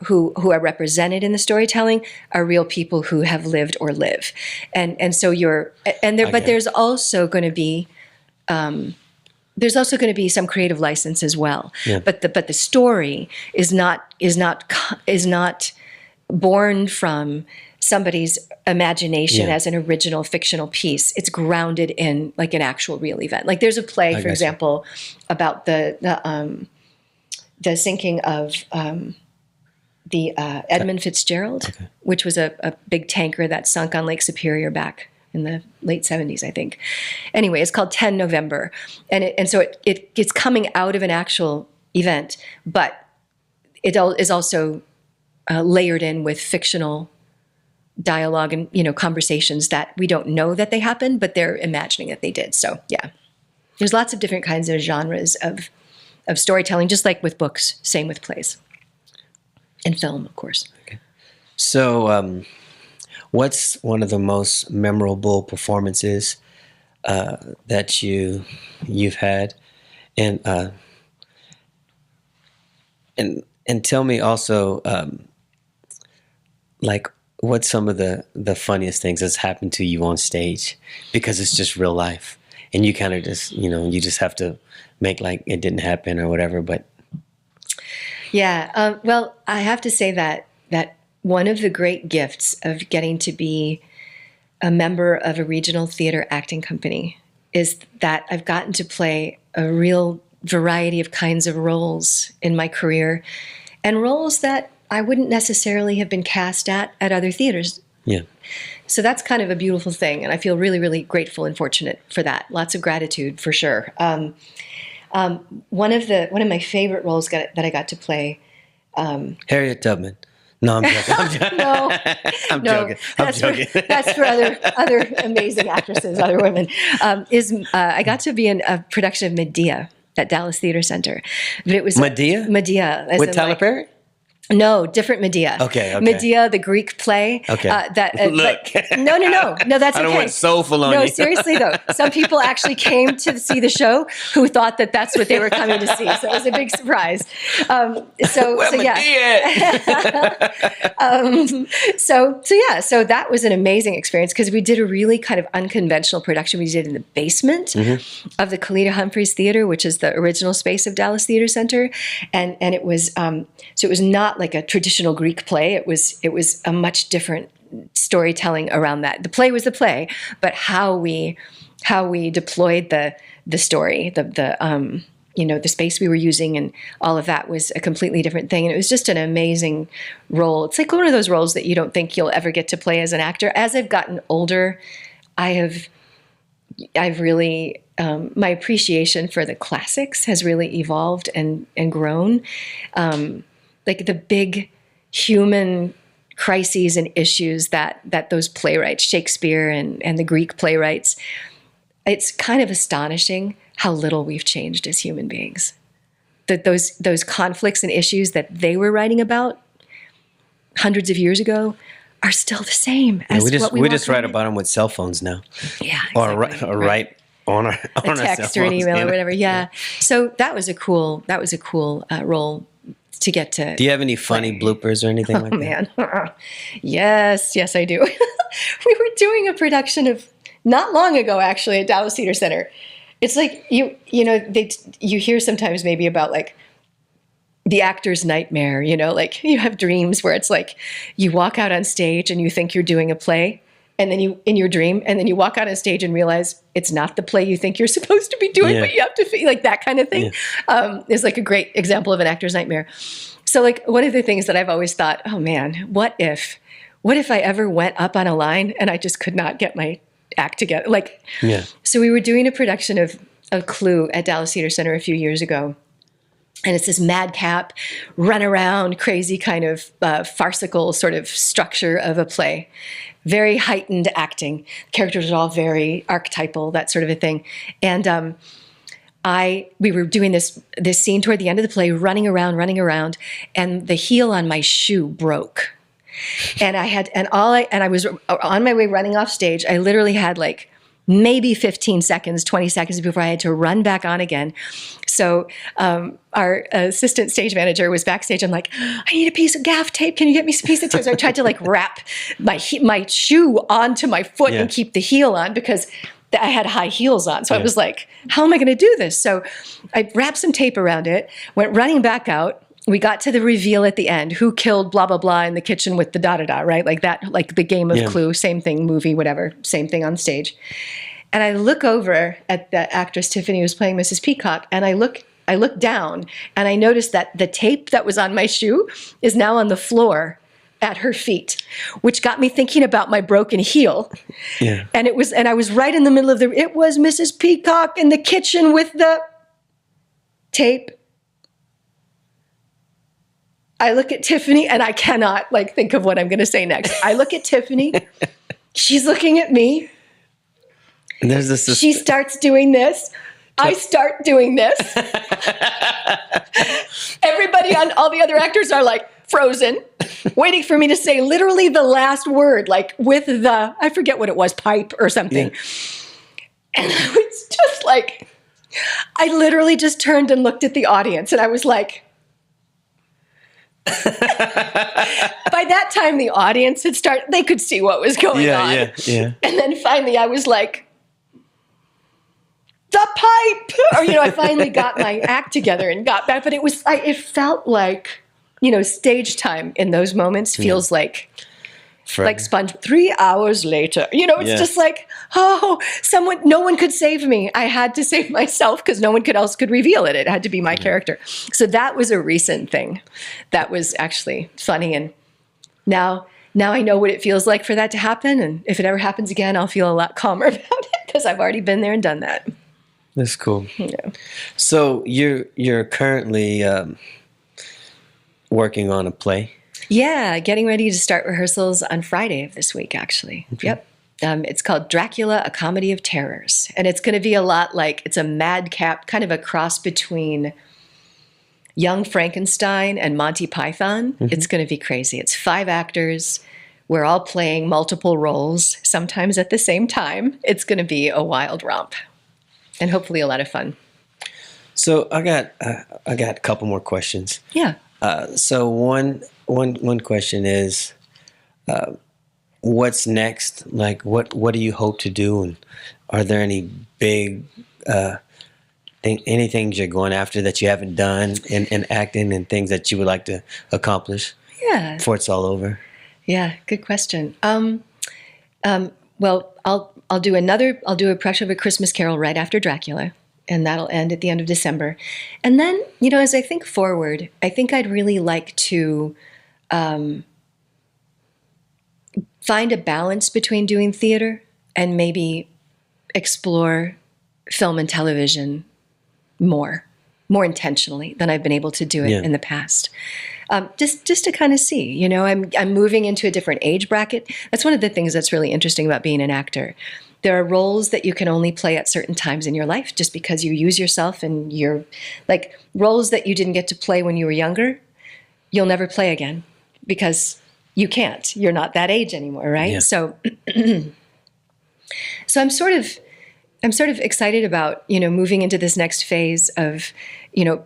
represented in the storytelling are real people who have lived or live, and so there's also going to be. There's also going to be some creative license as well, Yeah. but the story is not born from somebody's imagination Yeah. as an original fictional piece. It's grounded in like an actual real event. Like there's a play, for gotcha. example, about the sinking of the Edmund Fitzgerald, which was a big tanker that sunk on Lake Superior back in the late 70s, I think. Anyway, it's called 10 November. And so it's coming out of an actual event, but it is also layered in with fictional dialogue and, conversations that we don't know that they happened, but they're imagining that they did. So yeah, there's lots of different kinds of genres of storytelling, just like with books, same with plays and film, of course. Okay. So, what's one of the most memorable performances that you've had, and tell me also, like, what's some of the funniest things that's happened to you on stage, because it's just real life, and you kind of just you just have to make like it didn't happen or whatever. But yeah, well, I have to say that one of the great gifts of getting to be a member of a regional theater acting company is that I've gotten to play a real variety of kinds of roles in my career, and roles that I wouldn't necessarily have been cast at other theaters. yeah. So that's kind of a beautiful thing, and I feel really, really grateful and fortunate for that. Lots of gratitude for sure. One of my favorite roles that I got to play. Harriet Tubman. No, I'm joking. I'm joking. I'm joking. That's for other amazing actresses, other women. I got to be in a production of Medea at Dallas Theater Center, but it was Medea. Medea With Tyler Perry? No, different Medea. Okay. Medea, the Greek play. Okay. Look. No, that's okay. I went so full on you. you. No, seriously though. Some people actually came to see the show who thought that that's what they were coming to see. So it was a big surprise. So that was an amazing experience because we did a really kind of unconventional production. We did in the basement of the Kalita Humphreys Theater, which is the original space of Dallas Theater Center, and it was so it was not like a traditional Greek play. It was a much different storytelling around that. The play was the play, but how we deployed the story, the space we were using and all of that was a completely different thing. And it was just an amazing role. It's like one of those roles that you don't think you'll ever get to play as an actor. As I've gotten older, I've really my appreciation for the classics has really evolved and grown. Like the big human crises and issues that those playwrights, Shakespeare and the Greek playwrights, it's kind of astonishing how little we've changed as human beings. That those conflicts and issues that they were writing about hundreds of years ago are still the same as what we just write about them with cell phones now. Yeah, exactly. Or write on our text or an email or whatever. Yeah. So that was a cool role to get to. Do you have any funny bloopers or anything like that? Oh man, yes, I do. We were doing a production of not long ago, actually, at Dallas Theater Center. It's like you hear sometimes maybe about like the actor's nightmare. Like you have dreams where it's like you walk out on stage and you think you're doing a play, and then you in your dream, and then you walk out on stage and realize it's not the play you think you're supposed to be doing, but you have to feel like that kind of thing. Is like a great example of an actor's nightmare. So like one of the things that I've always thought, oh man, what if I ever went up on a line and I just could not get my act together? So we were doing a production of Clue at Dallas Theater Center a few years ago. And it's this madcap, run around, crazy kind of farcical sort of structure of a play. Very heightened acting. Characters are all very archetypal, that sort of a thing. And we were doing this scene toward the end of the play, running around, and the heel on my shoe broke. And I was on my way running off stage. I literally had like maybe 15 seconds, 20 seconds before I had to run back on again. So our assistant stage manager was backstage. I'm like, I need a piece of gaff tape. Can you get me some piece of tape? So I tried to like wrap my shoe onto my foot and keep the heel on because I had high heels on. So I was like, how am I going to do this? So I wrapped some tape around it, went running back out. We got to the reveal at the end. Who killed blah, blah, blah in the kitchen with the da-da-da, right? Like that, like the game of Clue, same thing, movie, whatever, same thing on stage. And I look over at the actress Tiffany who was playing Mrs. Peacock, and I look down, and I noticed that the tape that was on my shoe is now on the floor at her feet, which got me thinking about my broken heel. Yeah. And I was right in the middle of it was Mrs. Peacock in the kitchen with the tape. I look at Tiffany and I cannot think of what I'm going to say next. I look at Tiffany. She's looking at me. And there's this. She starts doing this. I start doing this. Everybody on all the other actors are frozen, waiting for me to say literally the last word, with the, I forget what it was, pipe or something. Yeah. And I was just I literally just turned and looked at the audience and I was like, by that time the audience had started, they could see what was going on. Yeah. And then finally I was like, the pipe, or, I finally got my act together and got back, but it felt like, stage time in those moments feels like Sponge. 3 hours later, it's just no one could save me. I had to save myself because no one else could reveal it. It had to be my character. So that was a recent thing that was actually funny. And now I know what it feels like for that to happen. And if it ever happens again, I'll feel a lot calmer about it because I've already been there and done that. That's cool. Yeah. So you're currently working on a play? Yeah, getting ready to start rehearsals on Friday of this week, actually. Okay. Yep. It's called Dracula, A Comedy of Terrors. And it's going to be a lot it's a madcap, kind of a cross between Young Frankenstein and Monty Python. Mm-hmm. It's going to be crazy. It's 5 actors. We're all playing multiple roles, sometimes at the same time. It's going to be a wild romp and hopefully a lot of fun. So I got a couple more questions. Yeah. So one question is, what's next? What do you hope to do? And are there any big anything you're going after that you haven't done in acting and things that you would like to accomplish? Yeah. Before it's all over. Yeah. Good question. Well, I'll do a production of A Christmas Carol right after Dracula. And that'll end at the end of December. And then, as I think forward, I think I'd really like to find a balance between doing theater and maybe explore film and television more intentionally than I've been able to do it in the past. Just to kind of see, I'm moving into a different age bracket. That's one of the things that's really interesting about being an actor. There are roles that you can only play at certain times in your life just because you use yourself, and you're roles that you didn't get to play when you were younger, you'll never play again because you can't. You're not that age anymore, right? Yeah. So I'm sort of excited about, moving into this next phase of,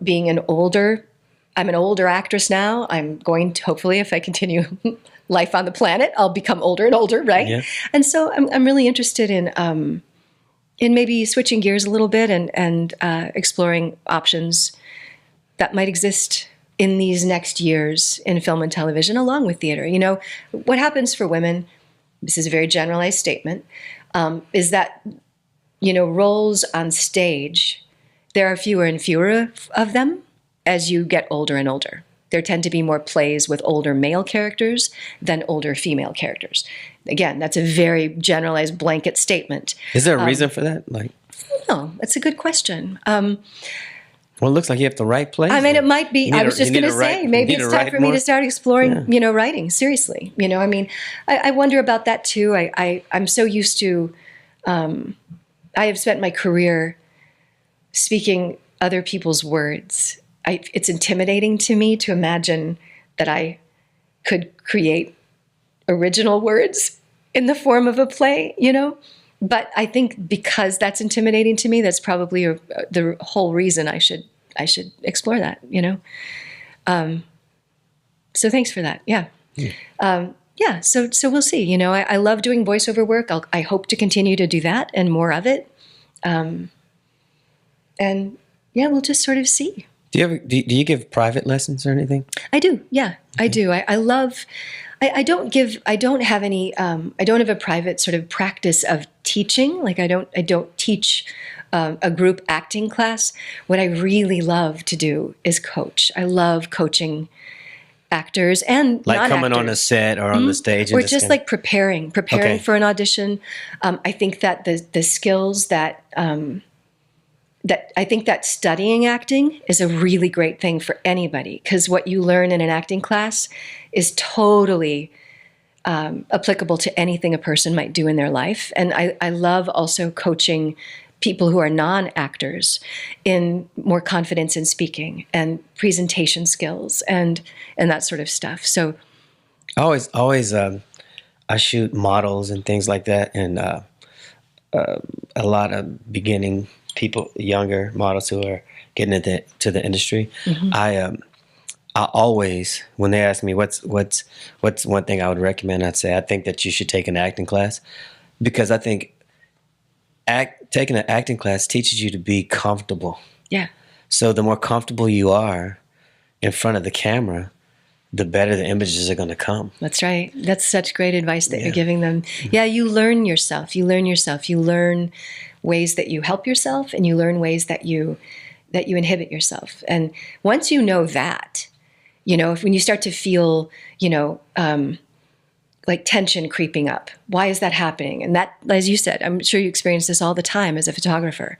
being I'm an older actress now. I'm going to, hopefully, if I continue life on the planet, I'll become older and older, right? Yeah. And so I'm really interested in maybe switching gears a little bit and exploring options that might exist in these next years in film and television, along with theater. What happens for women, this is a very generalized statement, is that, roles on stage, there are fewer and fewer of them as you get older and older. There tend to be more plays with older male characters than older female characters. Again, that's a very generalized blanket statement. Is there a reason for that? No, that's a good question. Well, it looks like you have the right place. I mean, it might be. I was just going to say, maybe it's time for me to start exploring, writing seriously. I wonder about that too. I'm so used to, I have spent my career speaking other people's words. It's intimidating to me to imagine that I could create original words in the form of a play, But I think because that's intimidating to me, that's probably the whole reason I should explore that, So thanks for that. Yeah. So we'll see. I love doing voiceover work. I hope to continue to do that and more of it. We'll just sort of see. Do you give private lessons or anything? I do. Yeah, okay. I do. I love. I don't have a private sort of practice of teaching. I don't teach a group acting class. What I really love to do is coach. I love coaching actors and Like non-actors. coming on a set or on the stage, and Or just kinda- like preparing Okay. for an audition. I think that the skills that I think that studying acting is a really great thing for anybody, because what you learn in an acting class is totally applicable to anything a person might do in their life. And I love also coaching people who are non-actors in more confidence in speaking and presentation skills and that sort of stuff. So always, I shoot models and things like that, and a lot of beginning people, younger models who are getting into the industry. I always, when they ask me what's one thing I would recommend, I'd say I think that you should take an acting class, because I think taking an acting class teaches you to be comfortable. yeah. So the more comfortable you are in front of the camera, the better the images are going to come. That's right. That's such great advice that you're giving them. Yeah, you learn yourself. You learn ways that you help yourself, and you learn ways that you inhibit yourself. And once you know that, when you start to feel, like tension creeping up, why is that happening? And that, as you said, I'm sure you experience this all the time as a photographer.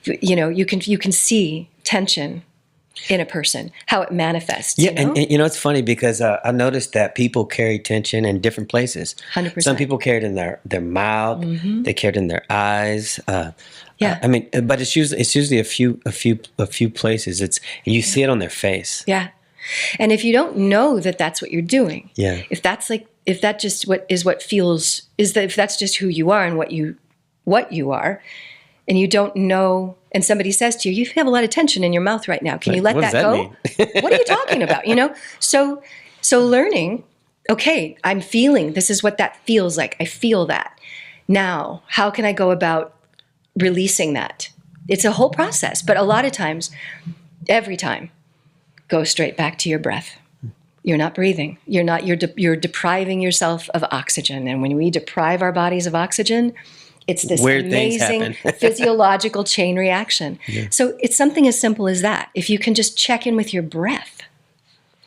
You can see tension in a person, how it manifests. Yeah, and it's funny because I noticed that people carry tension in different places. 100%. Some people carry it in their mouth. They carry it in their eyes. Yeah. I mean, but it's usually a few places. You see it on their face. Yeah. And if you don't know that that's what you're doing, Yeah. if that's just who you are and what you are, and you don't know, and somebody says to you, you have a lot of tension in your mouth right now. Can you let what does that that go? mean? What are you talking about? So learning, okay, I'm feeling, this is what that feels like. I feel that. Now, how can I go about releasing that? It's a whole process, but a lot of times, every time, go straight back to your breath. You're not breathing. You're depriving yourself of oxygen. And when we deprive our bodies of oxygen, it's this Weird things amazing happen. physiological chain reaction. Yeah. So it's something as simple as that. If you can just check in with your breath,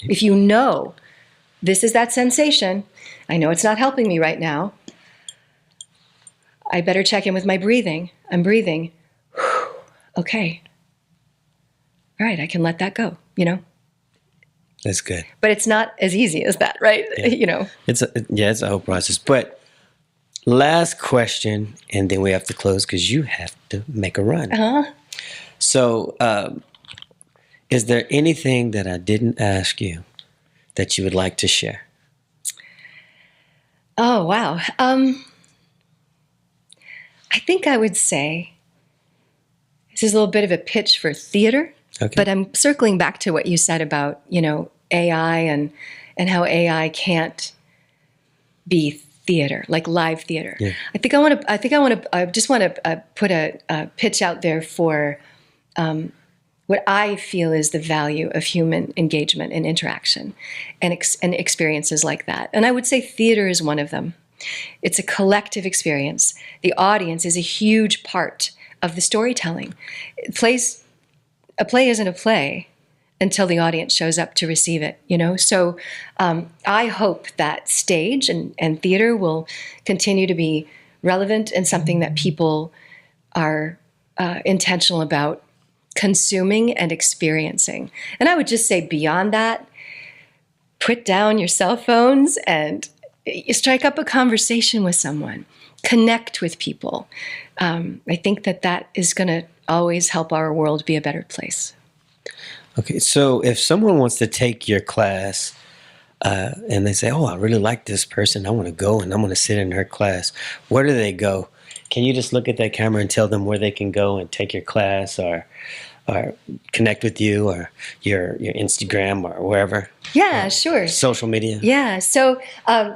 if you know this is that sensation, I know it's not helping me right now, I better check in with my breathing. I'm breathing. Okay. All right, I can let that go, That's good. But it's not as easy as that, right? Yeah. It's a whole process. But last question, and then we have to close because you have to make a run. Uh-huh. So, is there anything that I didn't ask you that you would like to share? Oh, wow. I think I would say this is a little bit of a pitch for theater, Okay. but I'm circling back to what you said about, AI and how AI can't be theater, like live theater. Yeah. I just want to put a pitch out there for what I feel is the value of human engagement and interaction and experiences like that. And I would say theater is one of them. It's a collective experience. The audience is a huge part of the storytelling. A play isn't a play until the audience shows up to receive it, So I hope that stage and theater will continue to be relevant and something that people are intentional about consuming and experiencing. And I would just say beyond that, put down your cell phones and strike up a conversation with someone. Connect with people. I think that is going to always help our world be a better place. Okay, so if someone wants to take your class and they say, oh, I really like this person, I want to go and I'm going to sit in her class, where do they go? Can you just look at that camera and tell them where they can go and take your class or connect with you or your Instagram or wherever? Yeah, sure. Social media? Yeah. So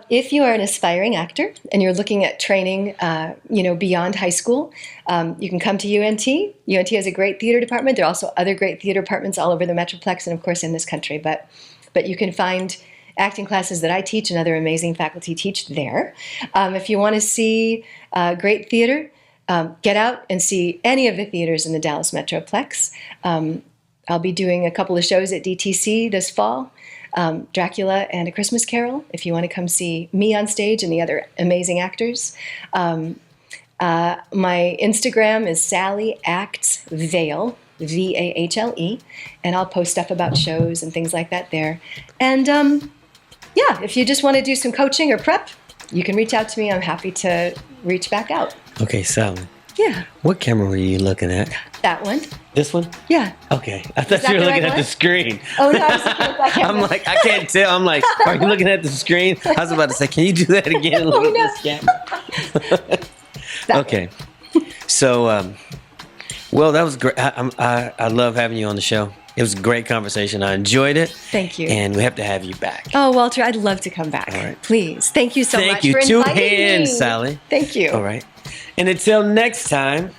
if you are an aspiring actor and you're looking at training, beyond high school, you can come to UNT. UNT has a great theater department. There are also other great theater departments all over the Metroplex and, of course, in this country. But you can find acting classes that I teach and other amazing faculty teach there. If you want to see great theater, get out and see any of the theaters in the Dallas Metroplex. I'll be doing a couple of shows at DTC this fall. Dracula and A Christmas Carol, if you want to come see me on stage and the other amazing actors. My Instagram is Sally Acts Vahle, Vahle, and I'll post stuff about shows and things like that there. And yeah, if you just want to do some coaching or prep, you can reach out to me. I'm happy to reach back out. Okay, Sally. Yeah, What camera were you looking at? that one. This one? Yeah. Okay. I thought that you were the looking right at the one? screen. Oh, no, I was looking at that camera. I'm like, I can't tell. I'm like, are you looking at the screen? I was about to say, can you do that again? Look at no. this camera. Okay. So, well, that was great. I love having you on the show. It was a great conversation. I enjoyed it. Thank you. And we have to have you back. Oh, Walter, I'd love to come back. All right. Please. Thank you so Thank much you. for 2 inviting hands, me. Sally. Thank you. All right. And until next time,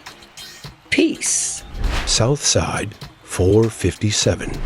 peace. Southside 457.